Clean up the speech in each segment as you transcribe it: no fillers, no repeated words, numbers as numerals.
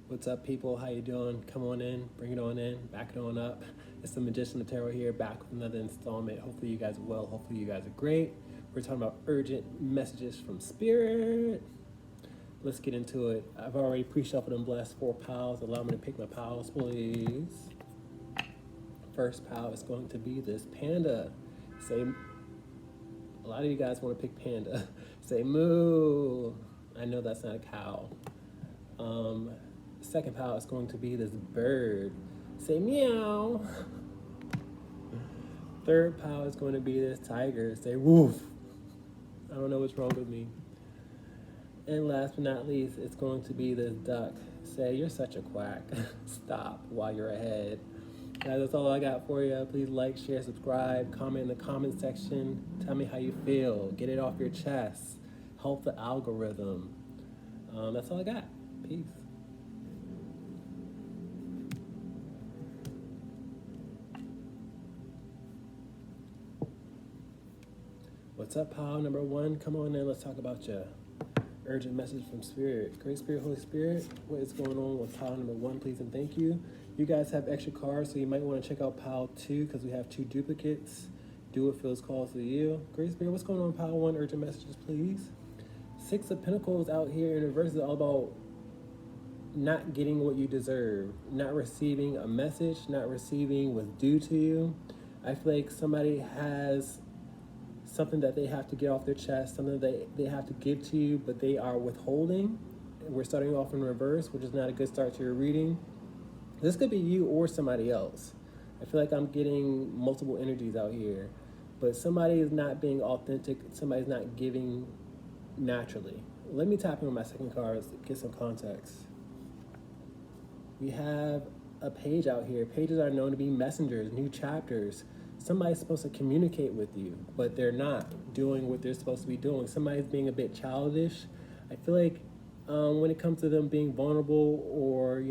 What's up, people? How you doing? Come on in, bring it on in, back it on up. It's the Magician of Tarot here, back with another installment. Hopefully you guys are well. Hopefully you guys are great. We're talking about urgent messages from Spirit. Let's get into it. I've already pre-shuffled and blessed 4 piles. Allow me to pick my piles, please. First pile is going to be this panda. Say, a lot of you guys want to pick panda. Say moo. I know that's not a cow. Second pile is going to be this bird. Say meow. Third pile is going to be this tiger. Say woof. I don't know what's wrong with me. And last but not least, it's going to be this duck. Say you're such a quack. Stop while you're ahead. Guys, that's all I got for you. Please like, share, subscribe, comment in the comment section. Tell me how you feel. Get it off your chest. Help the algorithm. That's all I got. Peace. What's up, pile number one? Come on in, let's talk about your urgent message from Spirit. Great Spirit, Holy Spirit, what is going on with pile number one, please and thank you. You guys have extra cards, so you might want to check out pile two because we have 2 duplicates. Do what feels calls to you. Great Spirit, what's going on with pile one? Urgent messages, please. 6 of Pentacles out here in reverse is all about not getting what you deserve, not receiving a message, not receiving what's due to you. I feel like somebody has something that they have to get off their chest, something that they have to give to you, but they are withholding. We're starting off in reverse, which is not a good start to your reading. This could be you or somebody else. I feel like I'm getting multiple energies out here, but somebody is not being authentic. Somebody's not giving naturally. Let me tap in with my second card to get some context. We have a page out here. Pages are known to be messengers, new chapters. Somebody's supposed to communicate with you, but they're not doing what they're supposed to be doing. Somebody's being a bit childish. I feel like when it comes to them being vulnerable or,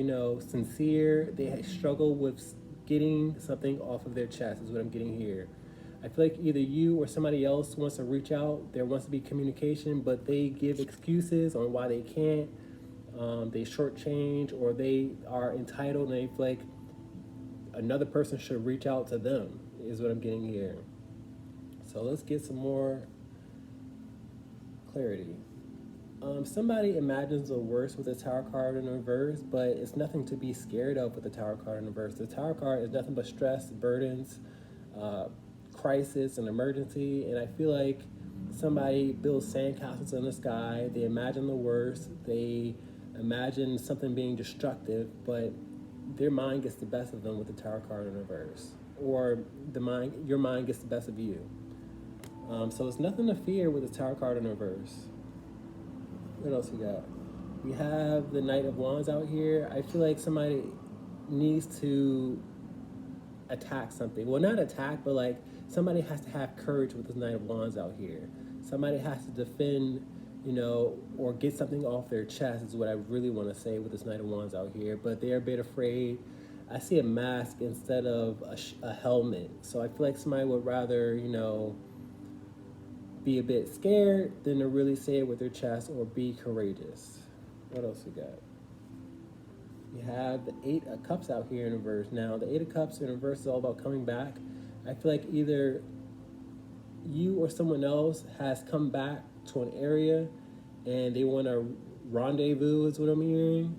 sincere, they struggle with getting something off of their chest is what I'm getting here. I feel like either you or somebody else wants to reach out. There wants to be communication, but they give excuses on why they can't. They shortchange, or they are entitled and they feel like another person should reach out to them is what I'm getting here. So let's get some more clarity. Somebody imagines the worst with the Tower card in reverse, but it's nothing to be scared of with the Tower card in reverse. The Tower card is nothing but stress, burdens, crisis, and emergency. And I feel like somebody builds sandcastles in the sky. They imagine the worst. They imagine something being destructive, but their mind gets the best of them with the Tower card in reverse, or your mind gets the best of you. So it's nothing to fear with the Tower card in reverse. What else we got? We have the Knight of Wands out here. I feel like somebody needs to attack something. Well, not attack, but like somebody has to have courage with this Knight of Wands out here. Somebody has to defend, or get something off their chest is what I really want to say with this Knight of Wands out here. But they're a bit afraid. I see a mask instead of a helmet. So I feel like somebody would rather, be a bit scared than to really say it with their chest or be courageous. What else we got? We have the 8 of Cups out here in reverse. Now, the 8 of Cups in reverse is all about coming back. I feel like either you or someone else has come back to an area and they want to rendezvous is what I'm hearing.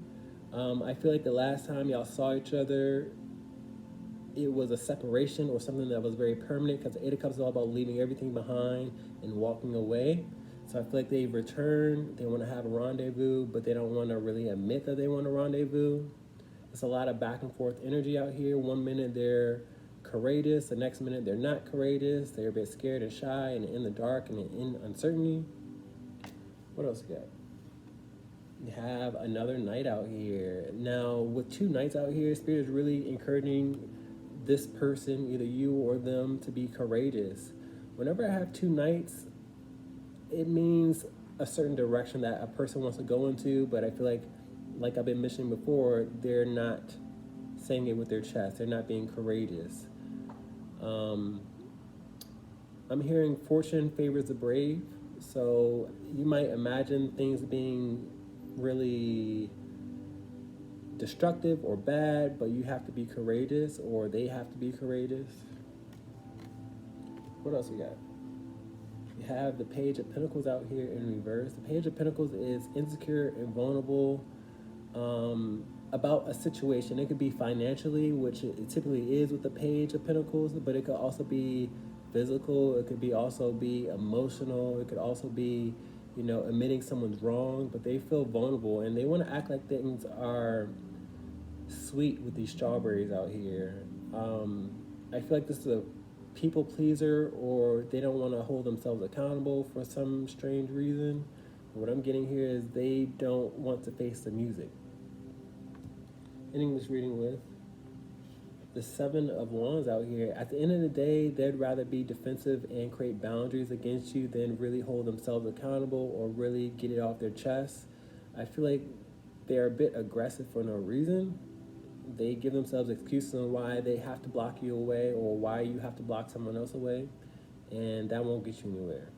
I feel like the last time y'all saw each other, it was a separation or something that was very permanent, because the 8 of Cups is all about leaving everything behind and walking away. So I feel like they've returned, they want to have a rendezvous, but they don't want to really admit that they want a rendezvous. It's a lot of back and forth energy out here. One minute they're courageous, the next minute they're not courageous. They're a bit scared and shy and in the dark and in uncertainty. What else we got? You have another Knight out here. Now, with 2 Knights out here, Spirit is really encouraging this person, either you or them, to be courageous. Whenever I have 2 Knights, it means a certain direction that a person wants to go into, but I feel like I've been mentioning before, they're not saying it with their chest. They're not being courageous. I'm hearing fortune favors the brave. So you might imagine things being really destructive or bad, but you have to be courageous, or they have to be courageous. What else we got? You have the Page of Pentacles out here in reverse. The Page of Pentacles is insecure and vulnerable about a situation. It could be financially, which it typically is with the Page of Pentacles, but it could also be physical. It could be also be emotional. It could also be, you know, admitting someone's wrong, but they feel vulnerable and they want to act like things are sweet with these strawberries out here. I feel like this is a people pleaser, or they don't want to hold themselves accountable for some strange reason. What I'm getting here is they don't want to face the music. Ending this reading with the Seven of Wands out here. At the end of the day, they'd rather be defensive and create boundaries against you than really hold themselves accountable or really get it off their chest. I feel like they're a bit aggressive for no reason. They give themselves excuses on why they have to block you away or why you have to block someone else away, and that won't get you anywhere.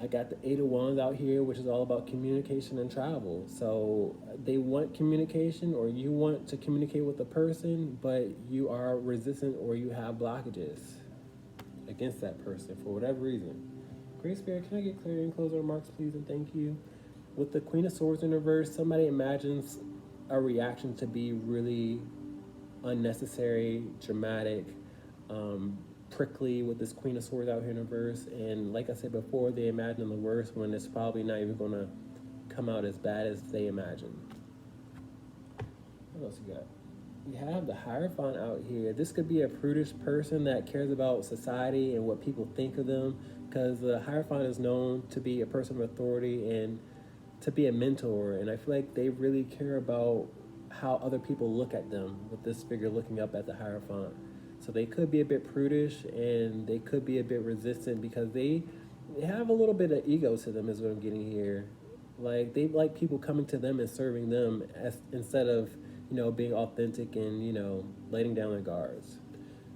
I got the Eight of Wands out here, which is all about communication and travel. So they want communication, or you want to communicate with a person, but you are resistant or you have blockages against that person for whatever reason. Great Spirit, can I get clarity and closing remarks, please, and thank you. With the Queen of Swords in reverse, somebody imagines a reaction to be really unnecessary, dramatic, prickly with this Queen of Swords out here in reverse. And like I said before, they imagine the worst when it's probably not even going to come out as bad as they imagine. What else you got? You have the Hierophant out here. This could be a prudish person that cares about society and what people think of them, because the Hierophant is known to be a person of authority and to be a mentor, and I feel like they really care about how other people look at them with this figure looking up at the Hierophant. So they could be a bit prudish and they could be a bit resistant because they have a little bit of ego to them is what I'm getting here. Like they like people coming to them and serving them instead of, you know, being authentic and, you know, letting down their guards.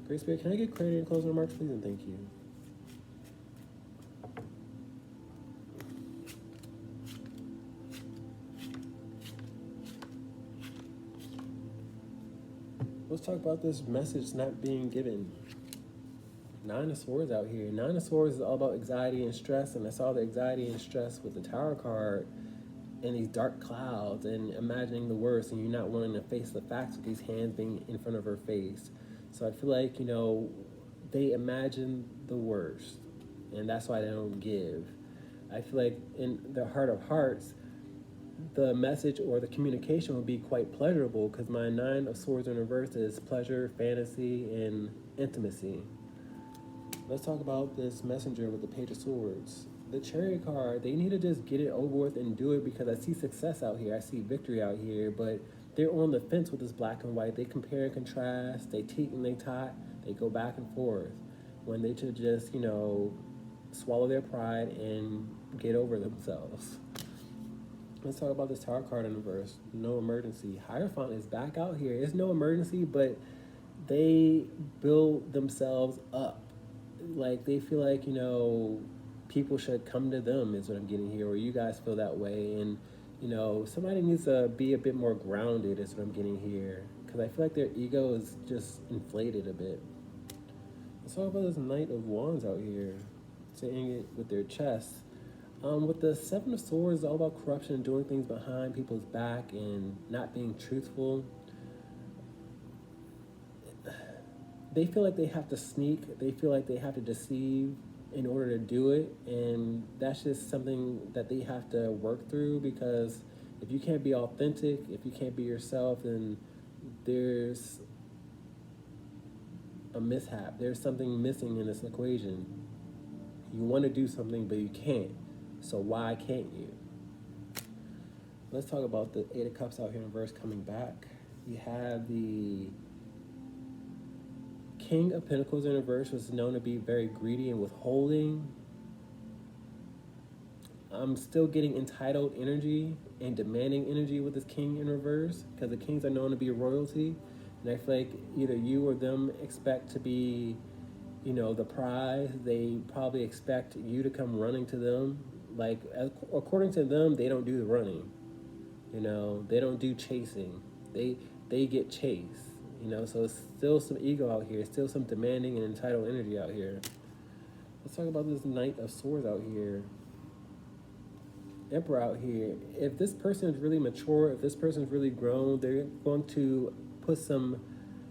Great Spirit, can I get clarity and closing remarks, please, and thank you. Let's talk about this message not being given. Nine of Swords out here. Nine of Swords is all about anxiety and stress, and I saw the anxiety and stress with the Tower card and these dark clouds and imagining the worst, and you're not willing to face the facts with these hands being in front of her face. So I feel like, you know, they imagine the worst, and that's why they don't give. I feel like in their heart of hearts, the message or the communication would be quite pleasurable, because my Nine of Swords in reverse is pleasure, fantasy, and intimacy. Let's talk about this messenger with the Page of Swords. The Chariot card, they need to just get it over with and do it, because I see success out here, I see victory out here, but they're on the fence with this black and white. They compare and contrast, they teet and they tot, they go back and forth, when they should just, you know, swallow their pride and get over themselves. Let's talk about this Tower card in reverse. No emergency. Hierophant is back out here. It's no emergency, but they build themselves up. Like, they feel like, you know, people should come to them is what I'm getting here, or you guys feel that way. And, you know, somebody needs to be a bit more grounded is what I'm getting here, because I feel like their ego is just inflated a bit. Let's talk about this Knight of Wands out here, saying it with their chest. With the Seven of Swords, it's all about corruption and doing things behind people's back and not being truthful. They feel like they have to sneak. They feel like they have to deceive in order to do it. And that's just something that they have to work through, because if you can't be authentic, if you can't be yourself, then there's a mishap. There's something missing in this equation. You want to do something, but you can't. So why can't you? Let's talk about the Eight of Cups out here in reverse coming back. You have the King of Pentacles in reverse, was known to be very greedy and withholding. I'm still getting entitled energy and demanding energy with this King in reverse, because the Kings are known to be royalty. And I feel like either you or them expect to be, you know, the prize. They probably expect you to come running to them. Like, according to them, they don't do the running. You know, they don't do chasing. They get chased. You know, so it's still some ego out here, still some demanding and entitled energy out here. Let's talk about this Knight of Swords out here. Emperor out here. If this person is really mature, if this person is really grown, they're going to put some,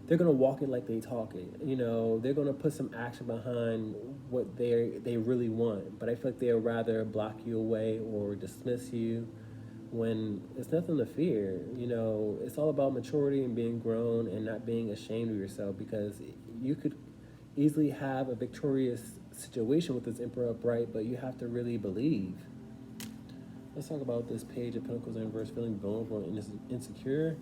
they're going to walk it like they talk it. You know, they're going to put some action behind what they really want. But I feel like they'll rather block you away or dismiss you when it's nothing to fear. You know, it's all about maturity and being grown and not being ashamed of yourself, because you could easily have a victorious situation with this Emperor upright, but you have to really believe. Let's talk about this Page of Pentacles in reverse, feeling vulnerable and insecure.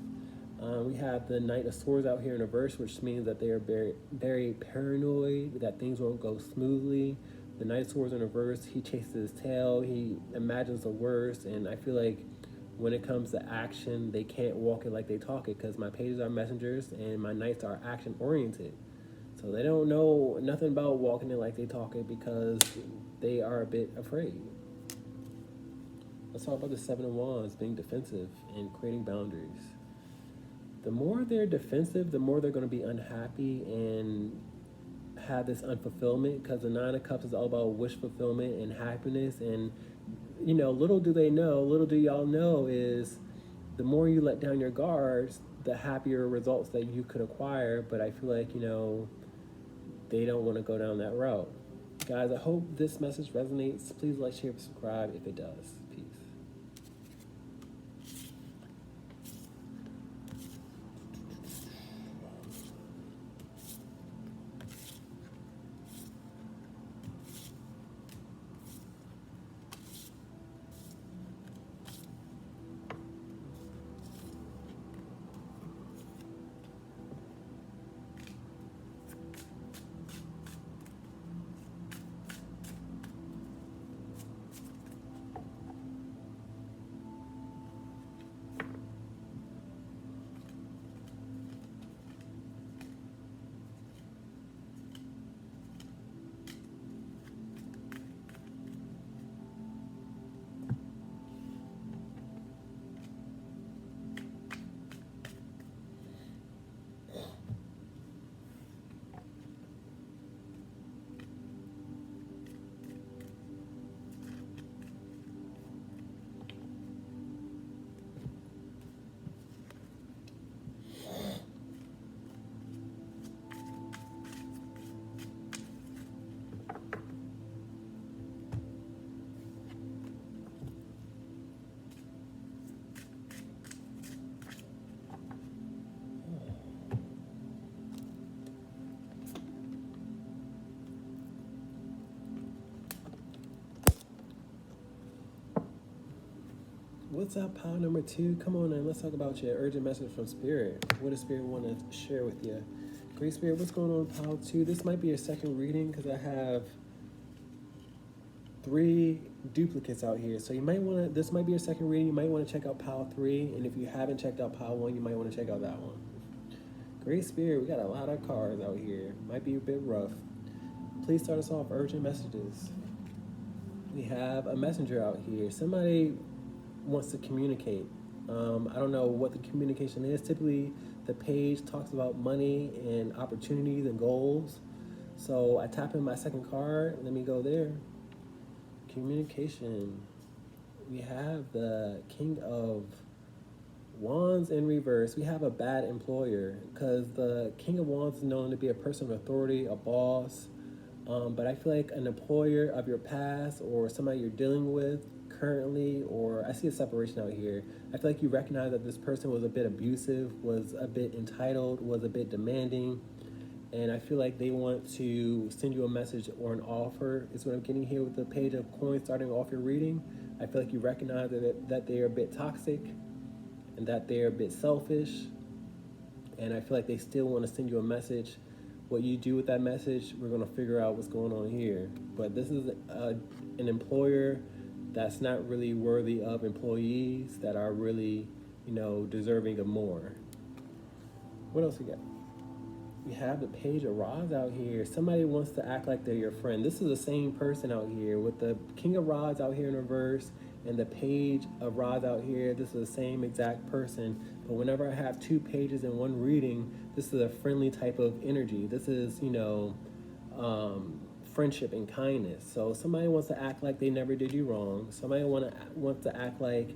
We have the Knight of Swords out here in reverse, which means that they are very, very paranoid, that things won't go smoothly. The Knight of Swords in reverse, he chases his tail, he imagines the worst, and I feel like when it comes to action, they can't walk it like they talk it, because my pages are messengers and my knights are action oriented. So they don't know nothing about walking it like they talk it because they are a bit afraid. Let's talk about the Seven of Wands, being defensive and creating boundaries. The more they're defensive, the more they're going to be unhappy and have this unfulfillment, because the Nine of Cups is all about wish fulfillment and happiness. And, you know, little do they know, little do y'all know, is the more you let down your guards, the happier results that you could acquire. But I feel like, you know, they don't want to go down that route. Guys, I hope this message resonates. Please like, share, subscribe if it does. Peace. What's up, pile number 2? Come on in, let's talk about your urgent message from Spirit. What does Spirit want to share with you? Great Spirit, what's going on, pile 2? This might be your second reading because I have 3 duplicates out here. So you might want to, this might be your second reading. You might want to check out pile 3. And if you haven't checked out pile 1, you might want to check out that one. Great Spirit, we got a lot of cards out here. Might be a bit rough. Please start us off, urgent messages. We have a messenger out here. Somebody wants to communicate. I don't know what the communication is. Typically, the page talks about money and opportunities and goals. So I tap in my second card. Let me go there. Communication. We have the King of Wands in reverse. We have a bad employer, because the King of Wands is known to be a person of authority, a boss. But I feel like an employer of your past or somebody you're dealing with currently, or I see a separation out here. I feel like you recognize that this person was a bit abusive, was a bit entitled, was a bit demanding, and I feel like they want to send you a message or an offer is what I'm getting here with the Page of Coins starting off your reading. I feel like you recognize that they are a bit toxic and that they're a bit selfish, and I feel like they still want to send you a message. What you do with that message, we're going to figure out what's going on here. But this is an employer that's not really worthy of employees that are really, you know, deserving of more. What else we got? We have the Page of Rods out here. Somebody wants to act like they're your friend. This is the same person out here with the King of Rods out here in reverse And the page of rods out here, this is the same exact person. But whenever I have 2 pages in one reading, this is a friendly type of energy. This is, friendship and kindness. So somebody wants to act like they never did you wrong. Somebody wants to act like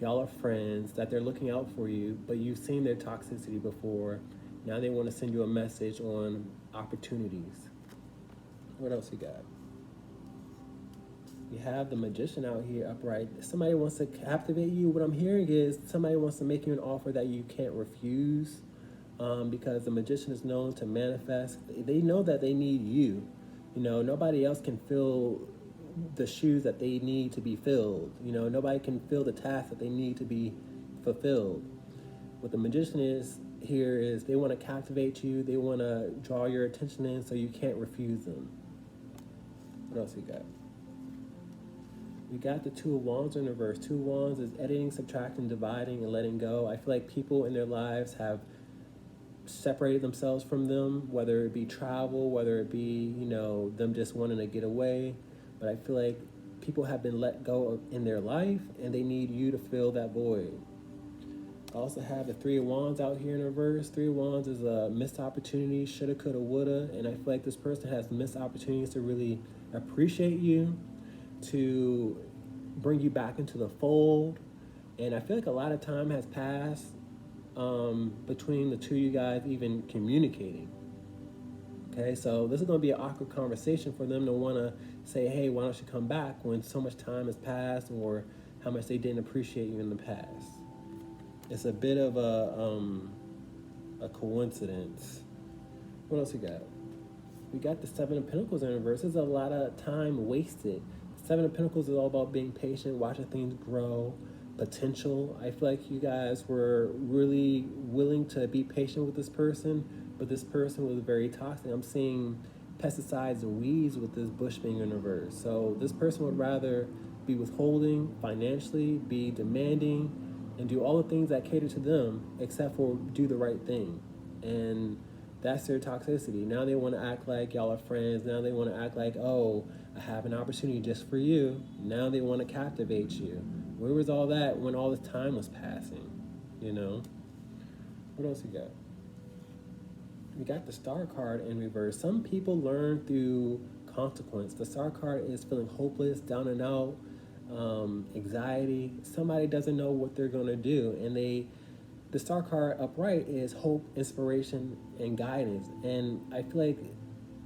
y'all are friends, that they're looking out for you, but you've seen their toxicity before. Now they want to send you a message on opportunities. What else you got? You have the Magician out here upright. Somebody wants to captivate you. What I'm hearing is somebody wants to make you an offer that you can't refuse, because the Magician is known to manifest. They know that they need you. Nobody else can fill the shoes that they need to be filled. Nobody can fill the task that they need to be fulfilled. What the Magician is here is they want to captivate you. They want to draw your attention in so you can't refuse them. What else we got? We got the 2 of Wands in reverse. 2 of Wands is editing, subtracting, dividing, and letting go. I feel like people in their lives have separated themselves from them, whether it be travel, whether it be, them just wanting to get away. But I feel like people have been let go in their life, and they need you to fill that void. I also have the 3 of Wands out here in reverse. 3 of Wands is a missed opportunity, shoulda, coulda, woulda. And I feel like this person has missed opportunities to really appreciate you, to bring you back into the fold. And I feel like a lot of time has passed between the 2 of you guys even communicating. Okay, so this is going to be an awkward conversation for them to want to say, hey, why don't you come back, when so much time has passed, or how much they didn't appreciate you in the past. It's a bit of a coincidence. What else we got? We got the 7 of Pentacles in reverse. There's a lot of time wasted. 7 of Pentacles is all about being patient, watching things grow, potential. I feel like you guys were really willing to be patient with this person, but this person was very toxic. I'm seeing pesticides and weeds with this bush being in reverse. So this person would rather be withholding financially, be demanding, and do all the things that cater to them, except for do the right thing. And that's their toxicity. Now they want to act like y'all are friends. Now they want to act like, oh, I have an opportunity just for you. Now they want to captivate you. Where was all that when all this time was passing? What else we got? We got the Star card in reverse. Some people learn through consequence. The Star card is feeling hopeless, down and out, anxiety. Somebody doesn't know what they're going to do. And the Star card upright is hope, inspiration, and guidance. And I feel like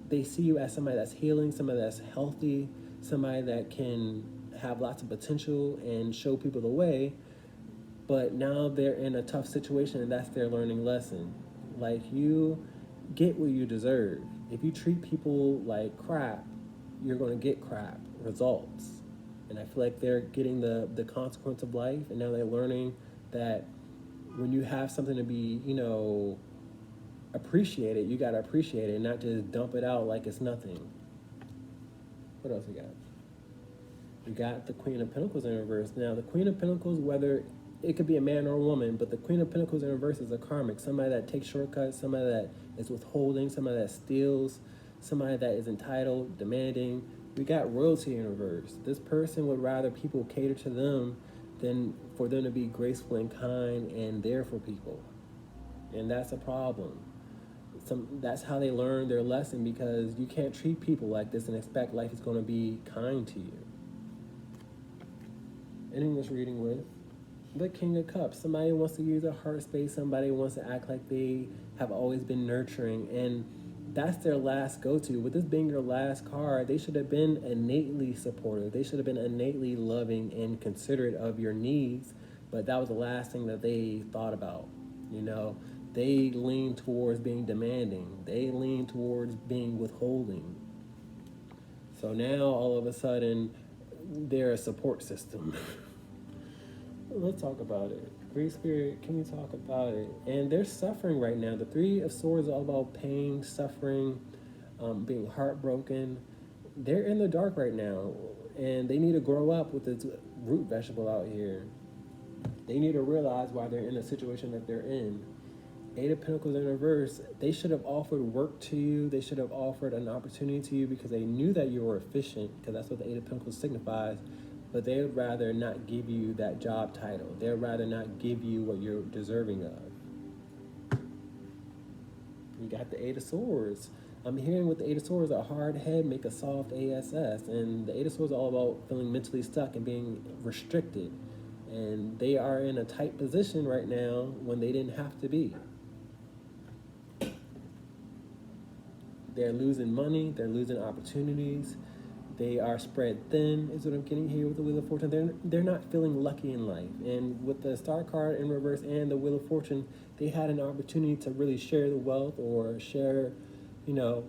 they see you as somebody that's healing, somebody that's healthy, somebody that can have lots of potential and show people the way. But now they're in a tough situation, and that's their learning lesson. Like, you get what you deserve. If you treat people like crap, you're going to get crap results. And I feel like they're getting the consequence of life, and now they're learning that when you have something to be, appreciated, you got to appreciate it and not just dump it out like it's nothing. What else we got? We got the Queen of Pentacles in reverse. Now, the Queen of Pentacles, whether it could be a man or a woman, but the Queen of Pentacles in reverse is a karmic, somebody that takes shortcuts, somebody that is withholding, somebody that steals, somebody that is entitled, demanding. We got royalty in reverse. This person would rather people cater to them than for them to be graceful and kind and there for people. And that's a problem. That's how they learn their lesson, because you can't treat people like this and expect life is going to be kind to you. Ending this reading with the King of Cups. Somebody wants to use a heart space. Somebody wants to act like they have always been nurturing, and that's their last go-to. With this being your last card, they should have been innately supportive. They should have been innately loving and considerate of your needs, but that was the last thing that they thought about. They lean towards being demanding. They lean towards being withholding. So now, all of a sudden, they're a support system. Let's talk about it. Great Spirit, can we talk about it? And they're suffering right now. The 3 of Swords is all about pain, suffering, being heartbroken. They're in the dark right now, and they need to grow up with this root vegetable out here. They need to realize why they're in the situation that they're in. 8 of Pentacles in reverse, they should have offered work to you. They should have offered an opportunity to you because they knew that you were efficient, because that's what the 8 of Pentacles signifies. but they would rather not give you that job title. They would rather not give you what you're deserving of. You got the Eight of Swords. I'm hearing with the Eight of Swords, a hard head make a soft ASS. And the Eight of Swords is all about feeling mentally stuck and being restricted. And they are in a tight position right now when they didn't have to be. They're losing money. They're losing opportunities. They are spread thin, is what I'm getting here with the Wheel of Fortune. They're not feeling lucky in life. And with the Star card in reverse and the Wheel of Fortune, they had an opportunity to really share the wealth or share, you know,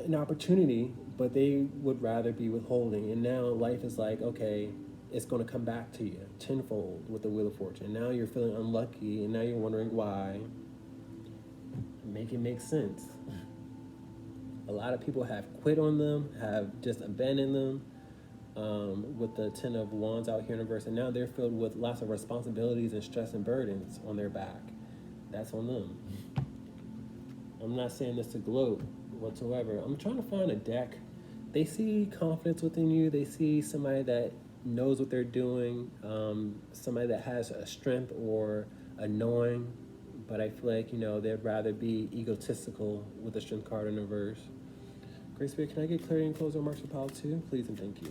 an opportunity, but they would rather be withholding. And now life is like, okay, it's going to come back to you tenfold with the Wheel of Fortune. Now you're feeling unlucky, and now you're wondering why. Make it make sense. A lot of people have quit on them, have just abandoned them with the Ten of Wands out here in the verse, and now they're filled with lots of responsibilities and stress and burdens on their back. That's on them. I'm not saying this to gloat whatsoever. I'm trying to find a deck. They see confidence within you. They see somebody that knows what they're doing, somebody that has a strength or a knowing, but I feel like, you know, they'd rather be egotistical with the Strength card in reverse. Great Spirit, can I get clarity and closing remarks for pile 2? Please and thank you.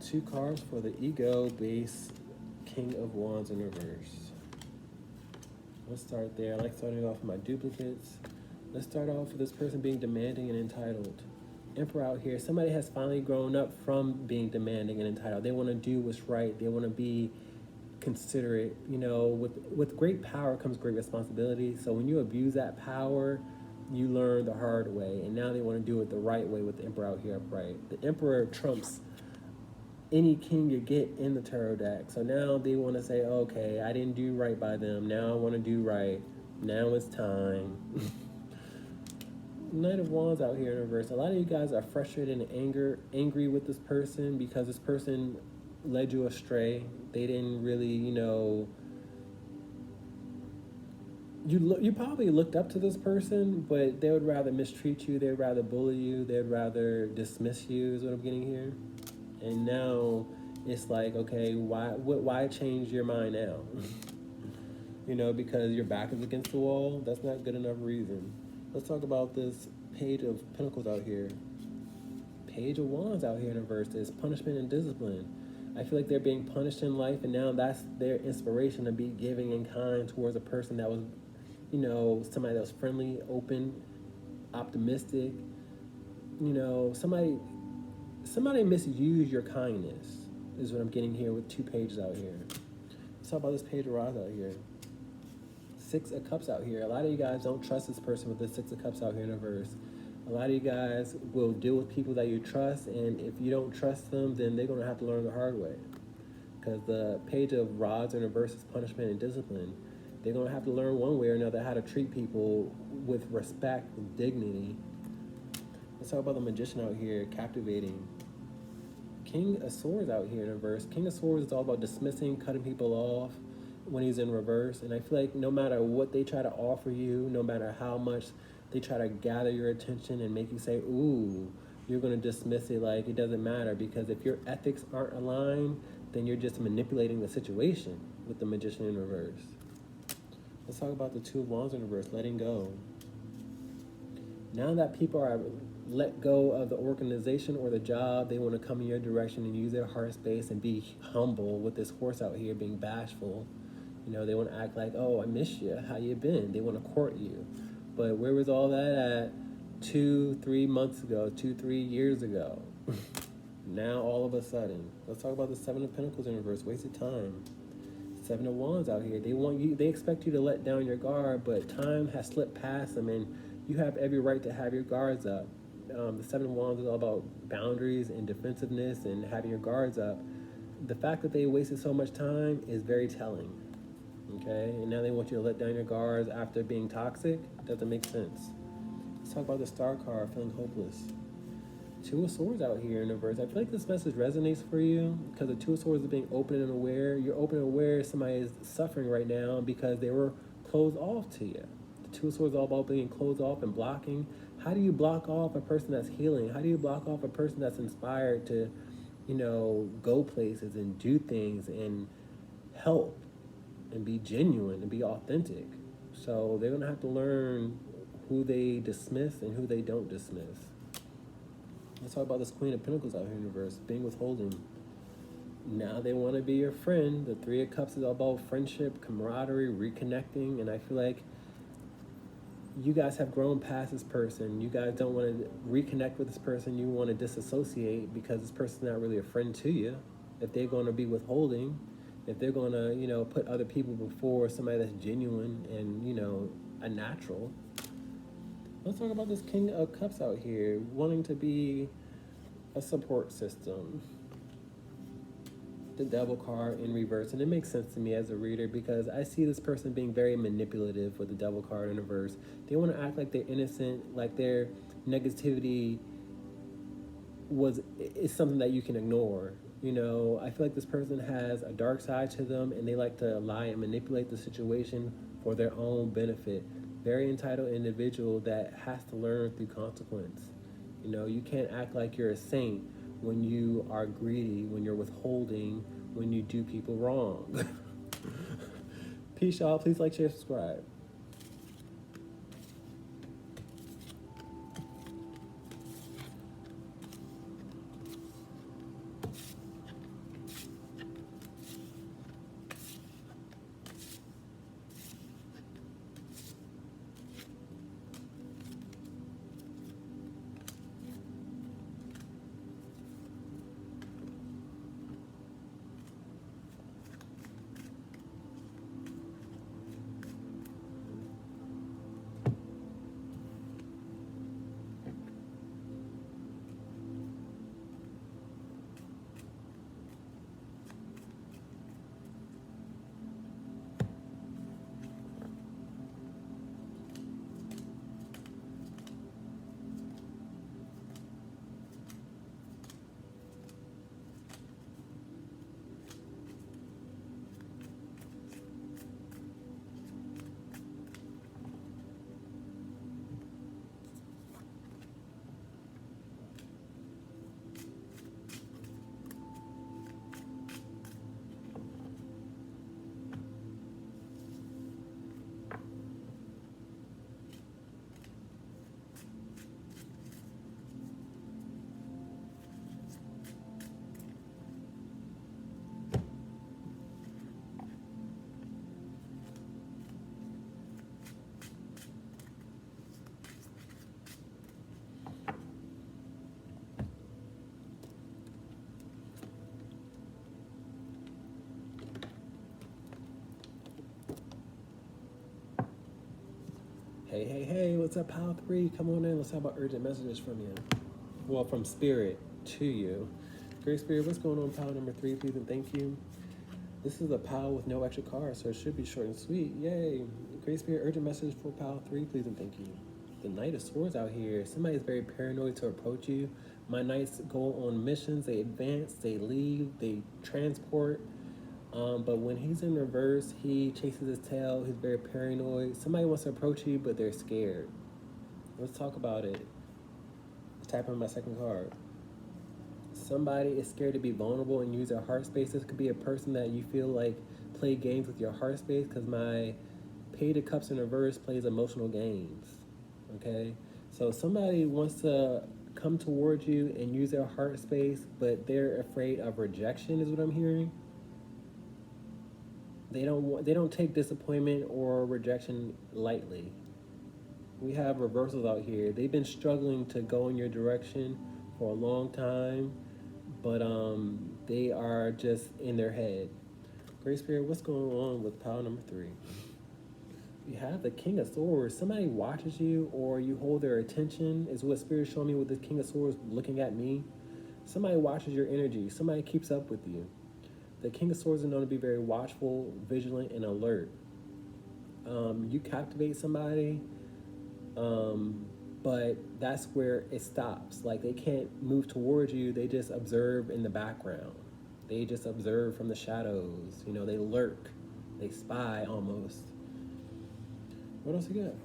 Two cards for the ego base King of Wands in reverse. Let's start there. I like starting off with my duplicates. Let's start off with this person being demanding and entitled. Emperor out here. Somebody has finally grown up from being demanding and entitled. They want to do what's right. They want to be considerate. You know, with great power comes great responsibility. So when you abuse that power, you learn the hard way. And now they want to do it the right way with the Emperor out here upright. The Emperor trumps any king you get in the tarot deck. So now they want to say, okay, I didn't do right by them. Now I want to do right. Now it's time. Knight of Wands out here in reverse. A lot of you guys are frustrated and angry with this person because this person led you astray. They didn't really, you know, you probably looked up to this person, but they would rather mistreat you. They'd rather bully you. They'd rather dismiss you is what I'm getting here. And now it's like, okay, why change your mind now? You know, because your back is against the wall? That's not good enough reason. Let's talk about this Page of Pentacles out here. Page of Wands out here in reverse is punishment and discipline. I feel like they're being punished in life, and now that's their inspiration to be giving and kind towards a person that was, you know, somebody that was friendly, open, optimistic. You know, somebody misused your kindness is what I'm getting here with two pages out here. Let's talk about this Page of Rods out here. Six of Cups out here. A lot of you guys don't trust this person with the Six of Cups out here in reverse. A lot of you guys will deal with people that you trust, and if you don't trust them, then they're going to have to learn the hard way. Because the Page of Rods in reverse is punishment and discipline. They're going to have to learn one way or another how to treat people with respect and dignity. Let's talk about the Magician out here, captivating. King of Swords out here in reverse. King of Swords is all about dismissing, cutting people off when he's in reverse. And I feel like no matter what they try to offer you, no matter how much they try to gather your attention and make you say, ooh, you're going to dismiss it like it doesn't matter, because if your ethics aren't aligned, then you're just manipulating the situation with the Magician in reverse. Let's talk about the Two of Wands in reverse, letting go. Now that people are let go of the organization or the job, they want to come in your direction and use their heart space and be humble with this horse out here being bashful. You know, they want to act like, oh, I miss you. How you been? They want to court you. But where was all that at 2-3 months ago, 2-3 years ago? Now all of a sudden. Let's talk about the Seven of Pentacles in reverse. Wasted time. Seven of Wands out here. They expect you to let down your guard, but time has slipped past them, and you have every right to have your guards up. The Seven of Wands is all about boundaries and defensiveness and having your guards up. The fact that they wasted so much time is very telling. Okay, and now they want you to let down your guards after being toxic. Doesn't make sense. Let's talk about the Star card, feeling hopeless. Two of Swords out here in reverse. I feel like this message resonates for you because the Two of Swords is being open and aware. You're open and aware somebody is suffering right now because they were closed off to you. The Two of Swords is all about being closed off and blocking. How do you block off a person that's healing? How do you block off a person that's inspired to, go places and do things and help and be genuine and be authentic? So they're gonna have to learn who they dismiss and who they don't dismiss. Let's talk about this Queen of Pentacles out here in the universe, being withholding. Now they want to be your friend. The Three of Cups is all about friendship, camaraderie, reconnecting, and I feel like you guys have grown past this person. You guys don't want to reconnect with this person. You want to disassociate because this person's not really a friend to you. If they're going to be withholding, if they're going to, put other people before somebody that's genuine and, a natural. Let's talk about this King of Cups out here, wanting to be a support system. The Devil card in reverse, and it makes sense to me as a reader because I see this person being very manipulative with the Devil card in reverse. They want to act like they're innocent, like their negativity is something that you can ignore. I feel like this person has a dark side to them, and they like to lie and manipulate the situation for their own benefit. Very entitled individual that has to learn through consequence. You can't act like you're a saint when you are greedy, when you're withholding, when you do people wrong. Peace, y'all. Please like, share, subscribe. Hey, what's up, Pile 3? Come on in, let's talk about urgent messages from you. Well, from Spirit to you. Great Spirit, what's going on, Pile number 3, please and thank you. This is a pile with no extra cards, so it should be short and sweet. Yay. Great Spirit, urgent message for Pile 3, please and thank you. The Knight of Swords out here. Somebody's very paranoid to approach you. My knights go on missions, they advance, they leave, they transport. But when he's in reverse, he chases his tail. He's very paranoid. Somebody wants to approach you, but they're scared. Let's talk about it. Type on my second card. Somebody is scared to be vulnerable and use their heart space. This could be a person that you feel like play games with your heart space, because my Page of Cups in reverse plays emotional games. Okay? So somebody wants to come towards you and use their heart space, but they're afraid of rejection, is what I'm hearing. They don't take disappointment or rejection lightly. We have reversals out here. They've been struggling to go in your direction for a long time, but they are just in their head. Great Spirit, what's going on with pile number 3? You have the King of Swords. Somebody watches you, or you hold their attention, is what Spirit showed me with the King of Swords looking at me. Somebody watches your energy. Somebody keeps up with you. The King of Swords is known to be very watchful, vigilant, and alert. You captivate somebody, but that's where it stops. Like, they can't move towards you. They just observe in the background. They just observe from the shadows. They lurk. They spy almost. What else you got?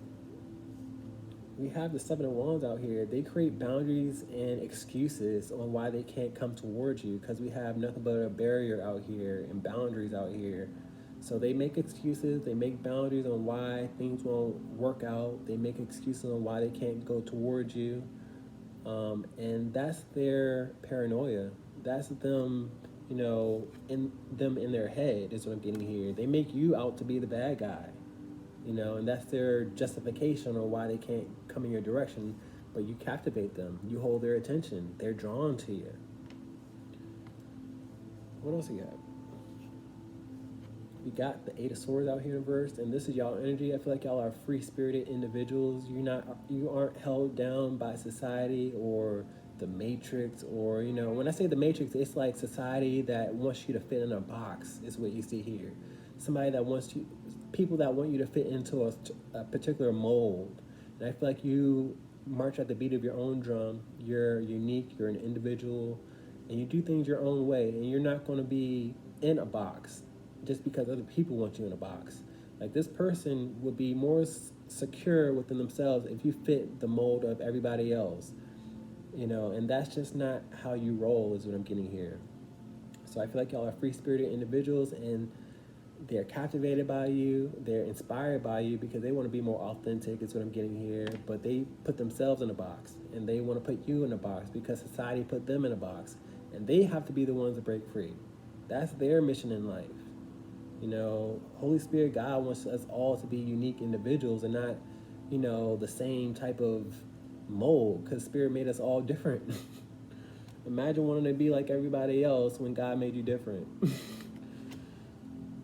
We have the Seven of Wands out here. They create boundaries and excuses on why they can't come towards you because we have nothing but a barrier out here and boundaries out here. So they make excuses, they make boundaries on why things won't work out. They make excuses on why they can't go towards you. And that's their paranoia. That's them, in their head is what I'm getting here. They make you out to be the bad guy. And that's their justification on why they can't come in your direction, but you captivate them. You hold their attention. They're drawn to you. What else we got? We got the Eight of Swords out here in verse, and this is y'all energy. I feel like y'all are free-spirited individuals. You aren't held down by society or the matrix, or when I say the matrix, it's like society that wants you to fit in a box is what you see here. Somebody that wants you, people that want you to fit into a particular mold. And I feel like you march at the beat of your own drum. You're unique, you're an individual, and you do things your own way, and you're not going to be in a box just because other people want you in a box. Like, this person would be more secure within themselves if you fit the mold of everybody else, and that's just not how you roll is what I'm getting here. So I feel like y'all are free-spirited individuals, and they're captivated by you, they're inspired by you because they want to be more authentic is what I'm getting here, but they put themselves in a box, and they want to put you in a box because society put them in a box, and they have to be the ones to break free. That's their mission in life. Holy Spirit, God wants us all to be unique individuals and not, the same type of mold, because Spirit made us all different. Imagine wanting to be like everybody else when God made you different.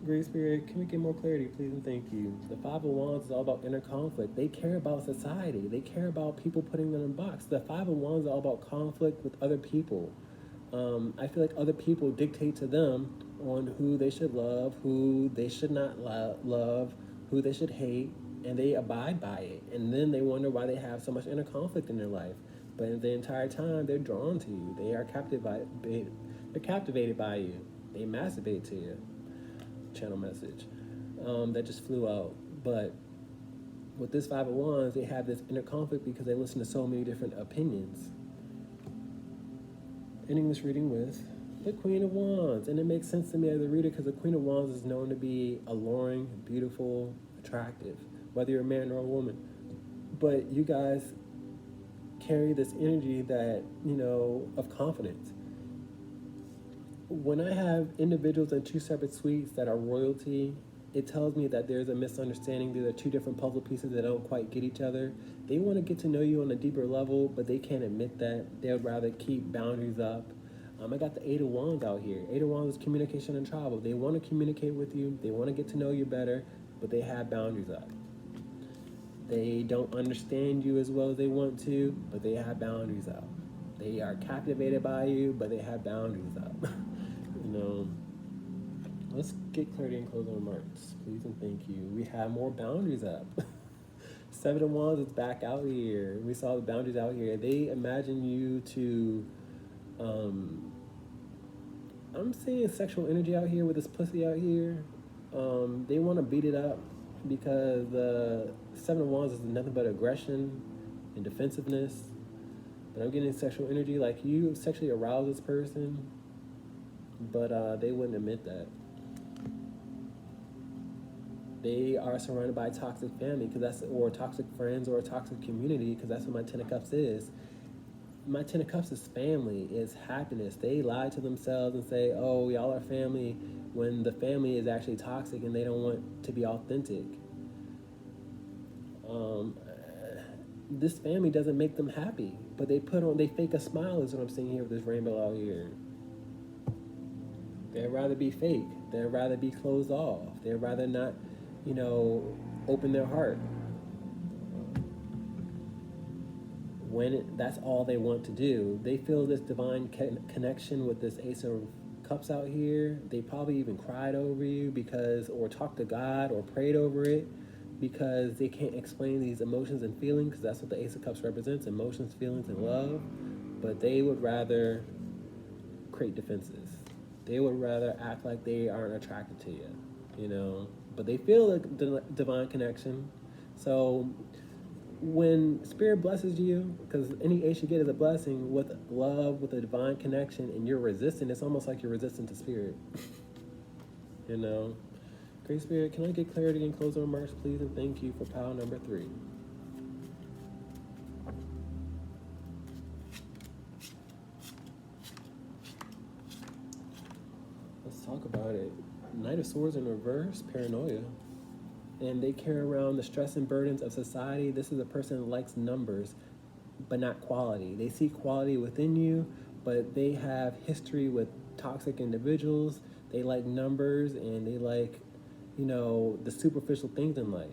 Great Spirit, can we get more clarity, please, and thank you. The Five of Wands is all about inner conflict. They care about society. They care about people putting them in a box. The Five of Wands is all about conflict with other people. I feel like other people dictate to them on who they should love, who they should not love, who they should hate, and they abide by it. And then they wonder why they have so much inner conflict in their life. But the entire time, they're drawn to you. They are captivated by you. They masturbate to you. Channel message that just flew out. But with this Five of Wands, they have this inner conflict because they listen to so many different opinions. Ending this reading with the Queen of Wands, and it makes sense to me as a reader because the Queen of Wands is known to be alluring, beautiful, attractive, whether you're a man or a woman. But you guys carry this energy that, of confidence. When I have individuals in two separate suites that are royalty, it tells me that there's a misunderstanding. There are two different puzzle pieces that don't quite get each other. They want to get to know you on a deeper level, but they can't admit that. They would rather keep boundaries up. I got the Eight of Wands out here. Eight of Wands is communication and travel. They want to communicate with you. They want to get to know you better, but they have boundaries up. They don't understand you as well as they want to, but they have boundaries up. They are captivated by you, but they have boundaries up. Let's get clarity and closing remarks, please and thank you. We have more boundaries up. Seven of Wands is back out here. We saw the boundaries out here. They imagine you to, I'm seeing sexual energy out here with this pussy out here. They want to beat it up because the Seven of Wands is nothing but aggression and defensiveness. But I'm getting sexual energy, like you sexually arouse this person, but they wouldn't admit that. They are surrounded by a toxic family, or toxic friends, or a toxic community, because that's what my Ten of Cups is. My Ten of Cups is family, is happiness. They lie to themselves and say, oh, y'all are family, when the family is actually toxic and they don't want to be authentic. This family doesn't make them happy, but they fake a smile is what I'm seeing here with this rainbow out here. They'd rather be fake. They'd rather be closed off. They'd rather not, open their heart. That's all they want to do. They feel this divine connection with this Ace of Cups out here. They probably even cried over you or talked to God or prayed over it because they can't explain these emotions and feelings, because that's what the Ace of Cups represents, emotions, feelings, and love. But they would rather create defenses. They would rather act like they aren't attracted to you, But they feel a divine connection. So when Spirit blesses you, because any ace you get is a blessing with love, with a divine connection, and you're resistant, it's almost like you're resistant to Spirit. You know? Great Spirit, can I get clarity and closing remarks, please? And thank you for pile number 3. Let's talk about it. Knight of Swords in reverse, paranoia. And they carry around the stress and burdens of society. This is a person that likes numbers, but not quality. They see quality within you, but they have history with toxic individuals. They like numbers, and they like, the superficial things in life.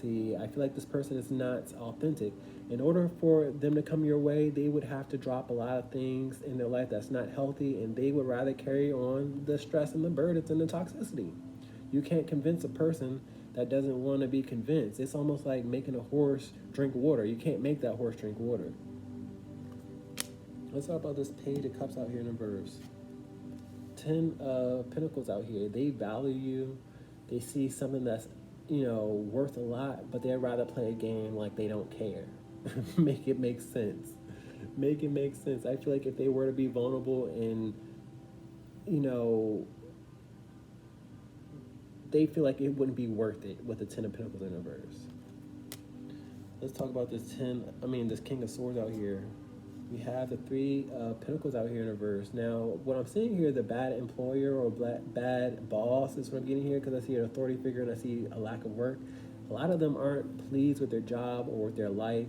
See, I feel like this person is not authentic. In order for them to come your way, they would have to drop a lot of things in their life that's not healthy, and they would rather carry on the stress and the burdens and the toxicity. You can't convince a person that doesn't want to be convinced. It's almost like making a horse drink water. You can't make that horse drink water. Let's talk about this Page of Cups out here in the verse. 10 of Pentacles out here. They value you. They see something that's, worth a lot, but they'd rather play a game like they don't care. Make it make sense. Make it make sense. I feel like if they were to be vulnerable and, they feel like it wouldn't be worth it with the 10 of Pentacles in reverse. Let's talk about this this King of Swords out here. We have the 3 Pentacles out here in reverse. Now, what I'm seeing here, the bad employer or bad boss is what I'm getting here, because I see an authority figure and I see a lack of work. A lot of them aren't pleased with their job or with their life.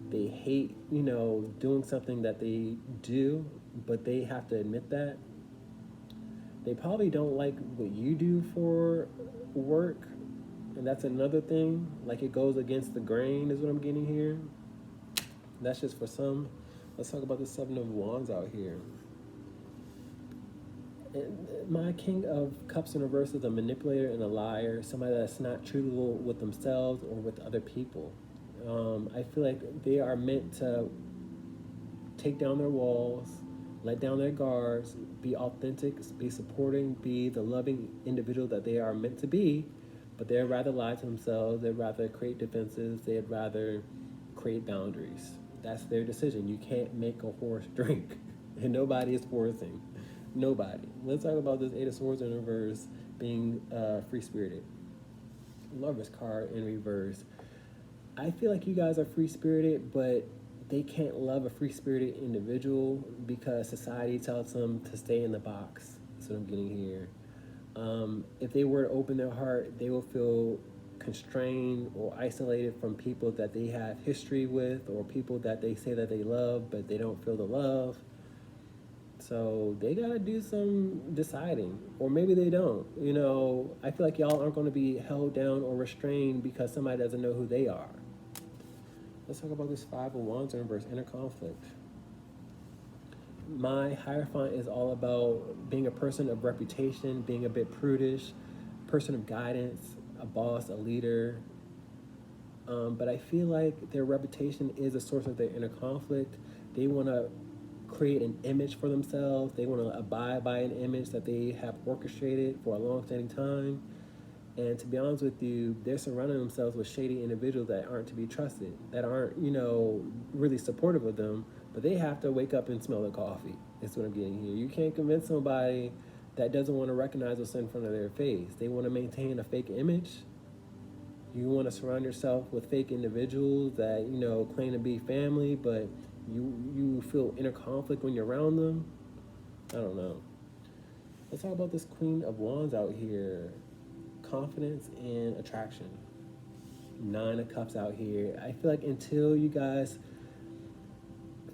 They hate, doing something that they do, but they have to admit that. They probably don't like what you do for work, and that's another thing. Like, it goes against the grain is what I'm getting here. That's just for some. Let's talk about the 7 of Wands out here. And my King of Cups in reverse is a manipulator and a liar, somebody that's not truthful with themselves or with other people. I feel like they are meant to take down their walls, let down their guards, be authentic, be supporting, be the loving individual that they are meant to be, but they'd rather lie to themselves, they'd rather create defenses, they'd rather create boundaries. That's their decision. You can't make a horse drink, and nobody is forcing. Nobody. Let's talk about this 8 of Swords in reverse being free-spirited. Lover's card in reverse. I feel like you guys are free-spirited, but they can't love a free-spirited individual because society tells them to stay in the box. That's what I'm getting here. If they were to open their heart, they will feel constrained or isolated from people that they have history with, or people that they say that they love, but they don't feel the love. So they gotta do some deciding, or maybe they don't. I feel like y'all aren't gonna be held down or restrained because somebody doesn't know who they are. Let's talk about this 5 of Wands in reverse, inner conflict. My Hierophant is all about being a person of reputation, being a bit prudish, person of guidance, a boss, a leader. But I feel like their reputation is a source of their inner conflict. They want to create an image for themselves. They want to abide by an image that they have orchestrated for a long-standing time. And to be honest with you, they're surrounding themselves with shady individuals that aren't to be trusted, that aren't, really supportive of them, but they have to wake up and smell the coffee. That's what I'm getting here. You can't convince somebody that doesn't want to recognize what's in front of their face. They want to maintain a fake image. You want to surround yourself with fake individuals that, claim to be family, but you feel inner conflict when you're around them. I don't know. Let's talk about this Queen of Wands out here. Confidence and attraction. 9 of Cups out here. I feel like until you guys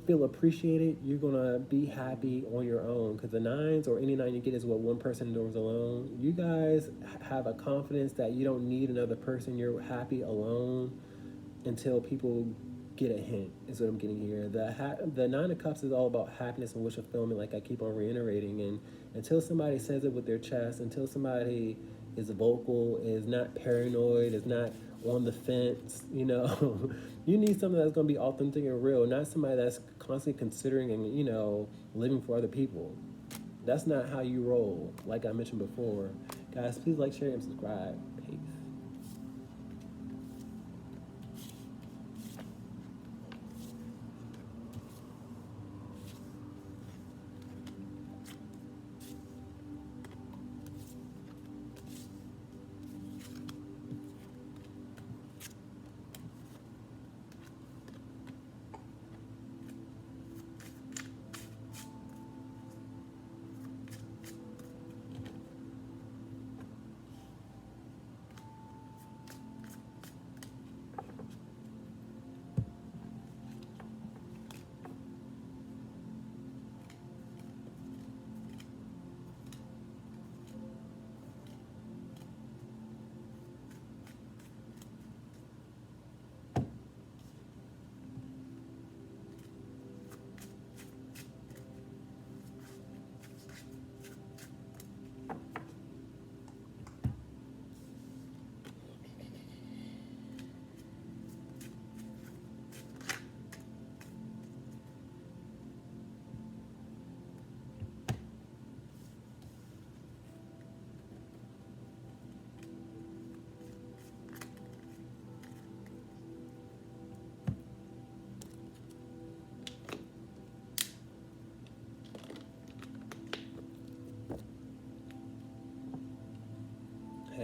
feel appreciated, you're gonna be happy on your own, because the 9s or any 9 you get is what one person endures alone. You guys have a confidence that you don't need another person. You're happy alone until people get a hint, is what I'm getting here. The 9 of Cups is all about happiness and wish fulfillment, like I keep on reiterating. And until somebody says it with their chest, until somebody is vocal, is not paranoid, is not on the fence, you need something that's going to be authentic and real, not somebody that's constantly considering and, living for other people. That's not how you roll, like I mentioned before. Guys, please like, share, and subscribe. Peace.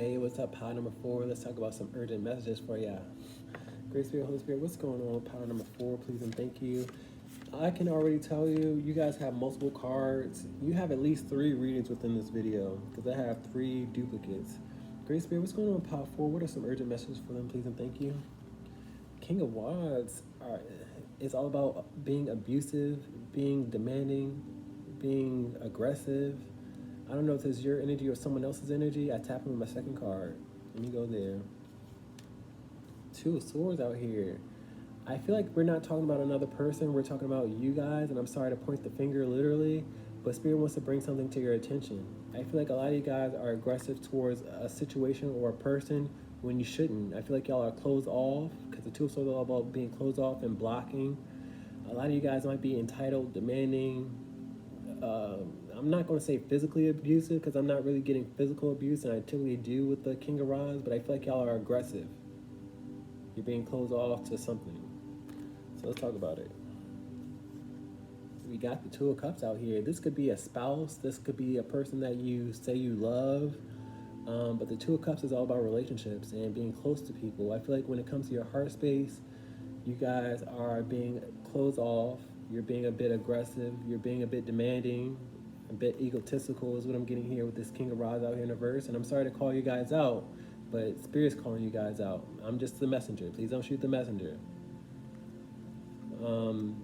Hey, what's up, pile number 4? Let's talk about some urgent messages for ya. Great Spirit, Holy Spirit, what's going on with pile number 4? Please and thank you. I can already tell you, you guys have multiple cards. You have at least 3 readings within this video because I have 3 duplicates. Great Spirit, what's going on with pile 4? What are some urgent messages for them? Please and thank you. King of Wands is all about being abusive, being demanding, being aggressive. I don't know if it's your energy or someone else's energy. I tap in with my second card. Let me go there. 2 of Swords out here. I feel like we're not talking about another person. We're talking about you guys, and I'm sorry to point the finger literally, but Spirit wants to bring something to your attention. I feel like a lot of you guys are aggressive towards a situation or a person when you shouldn't. I feel like y'all are closed off because the 2 of Swords are all about being closed off and blocking. A lot of you guys might be entitled, demanding. I'm not going to say physically abusive because I'm not really getting physical abuse, and I typically do with the King of Rods, but I feel like y'all are aggressive. You're being closed off to something. So let's talk about it. We got the 2 of Cups out here. This could be a spouse. This could be a person that you say you love. But the 2 of Cups is all about relationships and being close to people. I feel like when it comes to your heart space, you guys are being closed off. You're being a bit aggressive. You're being a bit demanding. A bit egotistical is what I'm getting here with this King of Rods out here in the verse. And I'm sorry to call you guys out, but Spirit's calling you guys out. I'm just the messenger. Please don't shoot the messenger. Some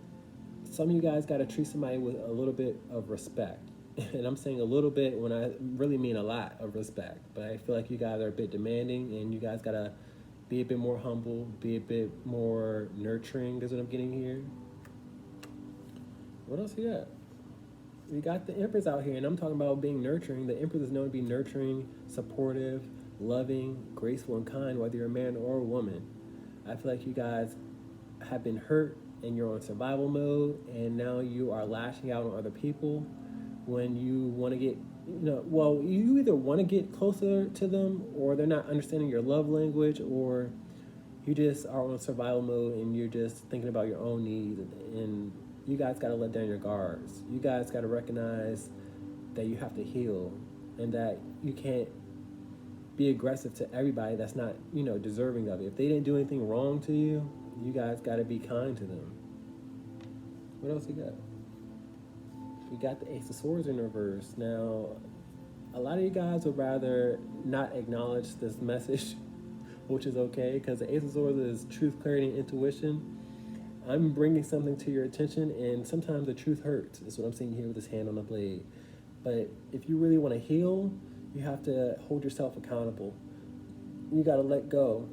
of you guys got to treat somebody with a little bit of respect. And I'm saying a little bit when I really mean a lot of respect. But I feel like you guys are a bit demanding, and you guys got to be a bit more humble, be a bit more nurturing is what I'm getting here. What else you got? We got the Empress out here, and I'm talking about being nurturing. The Empress is known to be nurturing, supportive, loving, graceful, and kind, whether you're a man or a woman. I feel like you guys have been hurt, and you're on survival mode, and now you are lashing out on other people when you want to get, you either want to get closer to them, or they're not understanding your love language, or you just are on survival mode, and you're just thinking about your own needs, and you guys got to let down your guards. You guys got to recognize that you have to heal, and that you can't be aggressive to everybody that's not, deserving of it. If they didn't do anything wrong to you, you guys got to be kind to them. What else we got? We got the Ace of Swords in reverse. Now, a lot of you guys would rather not acknowledge this message, which is okay, because the Ace of Swords is truth, clarity, and intuition. I'm bringing something to your attention, and sometimes the truth hurts. That's what I'm seeing here with this hand on the blade. But if you really want to heal, you have to hold yourself accountable. You got to let go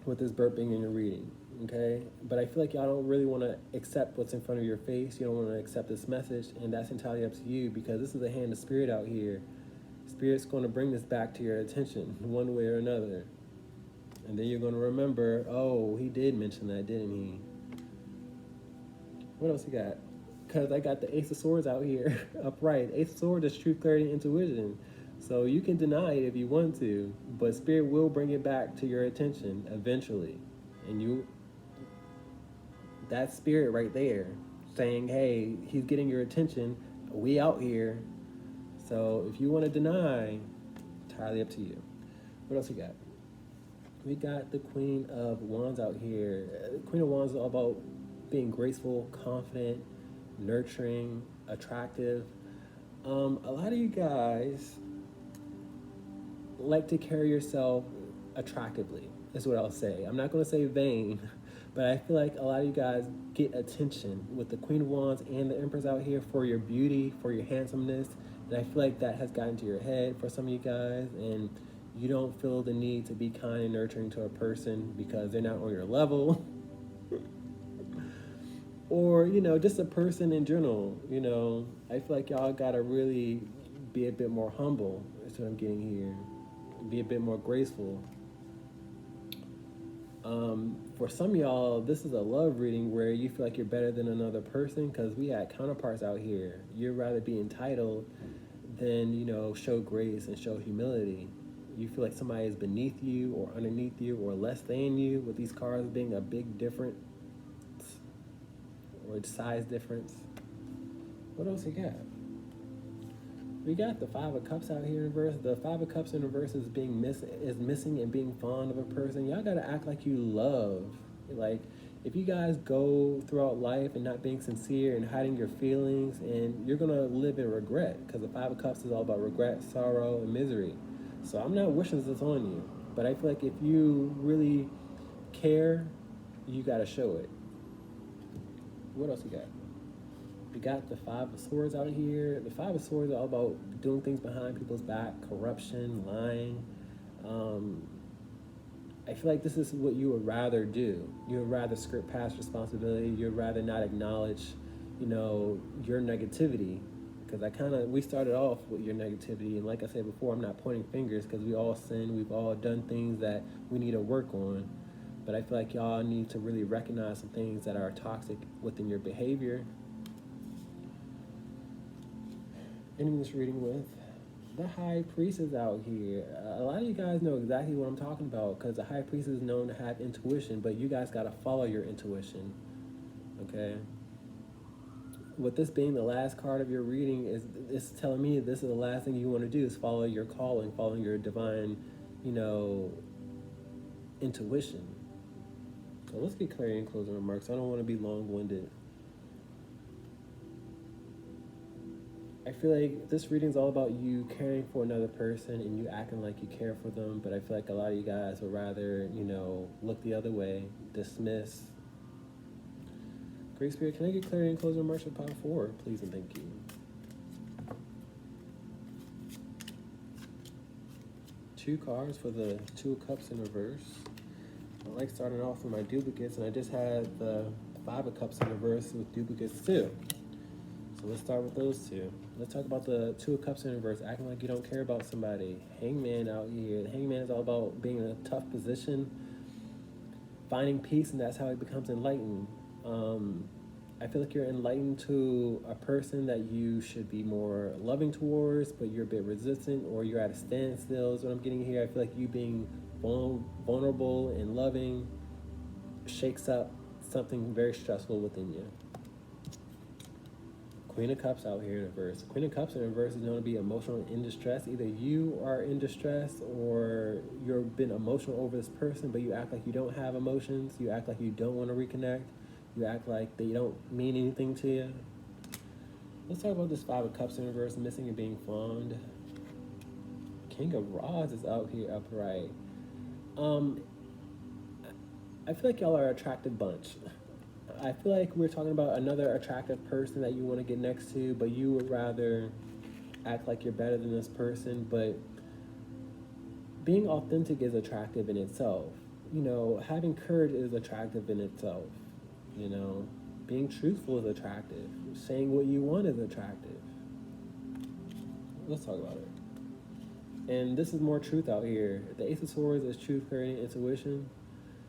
with this burping in your reading, okay? But I feel like y'all don't really want to accept what's in front of your face. You don't want to accept this message, and that's entirely up to you, because this is the hand of Spirit out here. Spirit's going to bring this back to your attention one way or another. And then you're going to remember, oh, he did mention that, didn't he? What else you got? Because I got the Ace of Swords out here upright. Ace of Swords is truth, clarity, and intuition. So you can deny it if you want to, but Spirit will bring it back to your attention eventually. And that Spirit right there saying, hey, he's getting your attention. We out here. So if you want to deny, entirely up to you. What else you got? We got the Queen of Wands out here. The Queen of Wands is all about being graceful, confident, nurturing, attractive. A lot of you guys like to carry yourself attractively, is what I'll say. I'm not going to say vain, but I feel like a lot of you guys get attention with the Queen of Wands and the Empress out here for your beauty, for your handsomeness, and I feel like that has gotten to your head for some of you guys, and you don't feel the need to be kind and nurturing to a person because they're not on your level. Or, just a person in general, I feel like y'all gotta really be a bit more humble. That's what I'm getting here. Be a bit more graceful. For some of y'all, this is a love reading where you feel like you're better than another person, because we had counterparts out here. You'd rather be entitled than, show grace and show humility. You feel like somebody is beneath you or underneath you or less than you, with these cards being a big difference or size difference. What else you got? We got the Five of Cups out here in reverse. The Five of Cups in reverse is missing and being fond of a person. Y'all gotta act like you love. Like, if you guys go throughout life and not being sincere and hiding your feelings, and you're gonna live in regret, because the Five of Cups is all about regret, sorrow, and misery. So I'm not wishing this on you, but I feel like if you really care, you gotta show it. What else we got? We got the Five of Swords out here. The Five of Swords are all about doing things behind people's back, corruption, lying. I feel like this is what you would rather do. You would rather skirt past responsibility. You'd rather not acknowledge, your negativity. Because we started off with your negativity. And like I said before, I'm not pointing fingers because we all sin. We've all done things that we need to work on. But I feel like y'all need to really recognize some things that are toxic within your behavior. Ending this reading with the High Priestess out here. A lot of you guys know exactly what I'm talking about because the High Priestess is known to have intuition, but you guys got to follow your intuition, okay? With this being the last card of your reading, it's telling me this is the last thing you want to do is follow your calling, follow your divine, intuition. So let's get clarity and closing remarks. I don't want to be long-winded. I feel like this reading is all about you caring for another person and you acting like you care for them, but I feel like a lot of you guys would rather, look the other way, dismiss. Great Spirit, can I get clarity and closing remarks for Power 4, please and thank you. Two cards for the Two of Cups in reverse. I like starting off with my duplicates, and I just had the Five of Cups in reverse with duplicates too. So let's start with those two. Let's talk about the Two of Cups in reverse, acting like you don't care about somebody. Hangman out here. The Hangman is all about being in a tough position, finding peace, and that's how he becomes enlightened. I feel like you're enlightened to a person that you should be more loving towards, but you're a bit resistant, or you're at a standstill is what I'm getting here. I feel like you being vulnerable and loving shakes up something very stressful within you. Queen of Cups out here in reverse. Queen of Cups in reverse is known to be emotional in distress. Either you are in distress or you've been emotional over this person, but you act like you don't have emotions. You act like you don't want to reconnect. You act like they don't mean anything to you. Let's talk about this Five of Cups in reverse, missing and being fond. King of Rods is out here upright. I feel like y'all are an attractive bunch. I feel like we're talking about another attractive person that you want to get next to, but you would rather act like you're better than this person. But being authentic is attractive in itself. Having courage is attractive in itself. Being truthful is attractive. Saying what you want is attractive. Let's talk about it. And this is more truth out here. The Ace of Swords is truth, clarity, and intuition.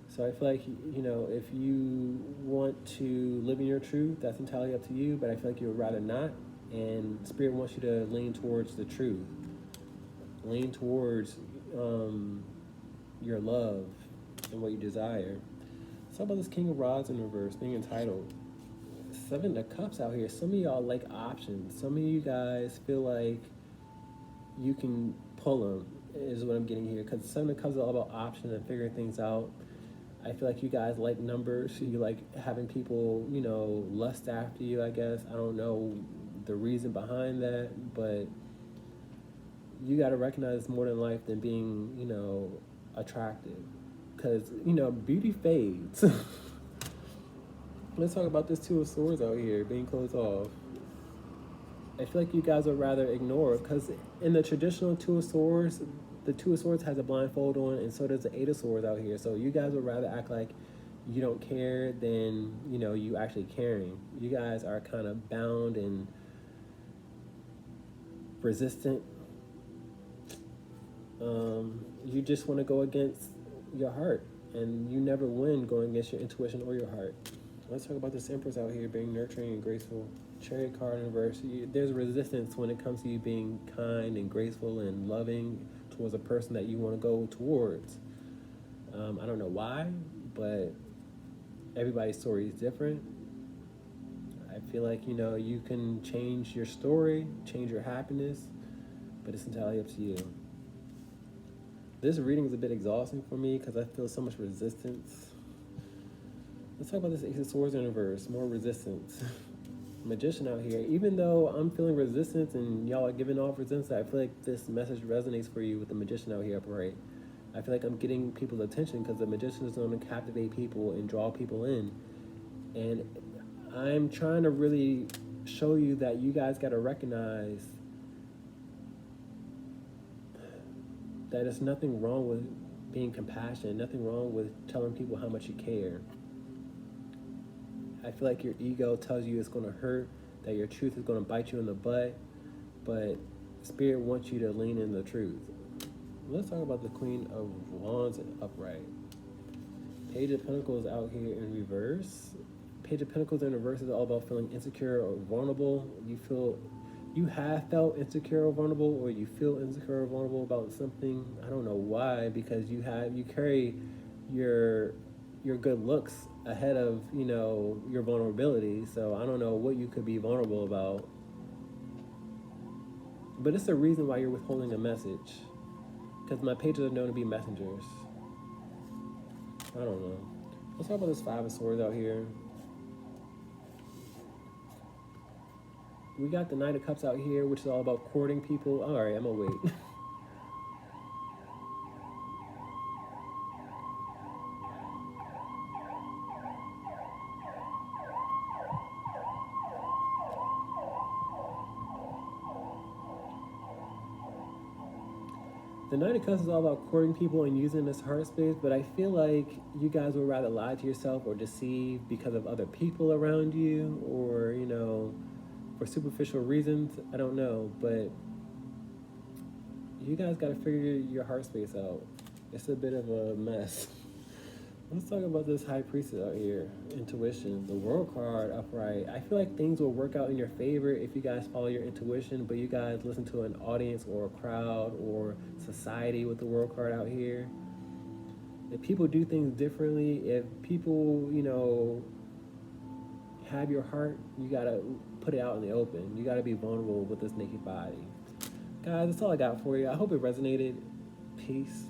So I feel like, if you want to live in your truth, that's entirely up to you, but I feel like you would rather not, and Spirit wants you to lean towards the truth. Lean towards your love and what you desire. Let's talk about this King of Rods in reverse, being entitled. Seven of Cups out here. Some of y'all like options. Some of you guys feel like you can pull them, is what I'm getting here, because Seven of Cups is all about options and figuring things out. I feel like you guys like numbers. You like having people, lust after you, I guess. I don't know the reason behind that, but you got to recognize more than life than being, attractive. Because, beauty fades. Let's talk about this Two of Swords out here, being closed off. I feel like you guys would rather ignore, because in the traditional Two of Swords, the Two of Swords has a blindfold on, and so does the Eight of Swords out here. So you guys would rather act like you don't care than, you actually caring. You guys are kind of bound and resistant. You just want to go against your heart, and you never win going against your intuition or your heart. Let's talk about this Empress out here being nurturing and graceful. Chariot card in reverse. There's resistance when it comes to you being kind and graceful and loving towards a person that you want to go towards. I don't know why, but everybody's story is different. I feel like, you know, you can change your story, change your happiness, but it's entirely up to you. This reading is a bit exhausting for me because I feel so much resistance. Let's talk about this Ace of Swords in reverse, more resistance. Magician out here. Even though I'm feeling resistance and y'all are giving off resistance, I feel like this message resonates for you with the Magician out here upright. I feel like I'm getting people's attention because the Magician is going to captivate people and draw people in. And I'm trying to really show you that you guys got to recognize that there's nothing wrong with being compassionate, nothing wrong with telling people how much you care. I feel like your ego tells you it's going to hurt, that your truth is going to bite you in the butt, but Spirit wants you to lean in the truth. Let's talk about the Queen of Wands upright. Page of Pentacles out here in reverse. Page of Pentacles in reverse is all about feeling insecure or vulnerable. You have felt insecure or vulnerable, or you feel insecure or vulnerable about something. I don't know why, because you carry your good looks ahead of, you know, your vulnerability. So I don't know what you could be vulnerable about, but it's a reason why you're withholding a message, because my pages are known to be messengers. I don't know. Let's talk about this Five of Swords out here. We got the Knight of Cups out here, which is all about courting people. All right, I'm gonna wait. The Knight of Cups is all about courting people and using this heart space, but I feel like you guys would rather lie to yourself or deceive because of other people around you, or, you know, for superficial reasons. I don't know, but you guys got to figure your heart space out. It's a bit of a mess. Let's talk about this High Priestess out here. Intuition, the World card upright. I feel like things will work out in your favor if you guys follow your intuition, but you guys listen to an audience or a crowd or society with the World card out here. If people do things differently, if people, you know, have your heart, you got to put it out in the open. You got to be vulnerable with this naked body. Guys, that's all I got for you. I hope it resonated. Peace.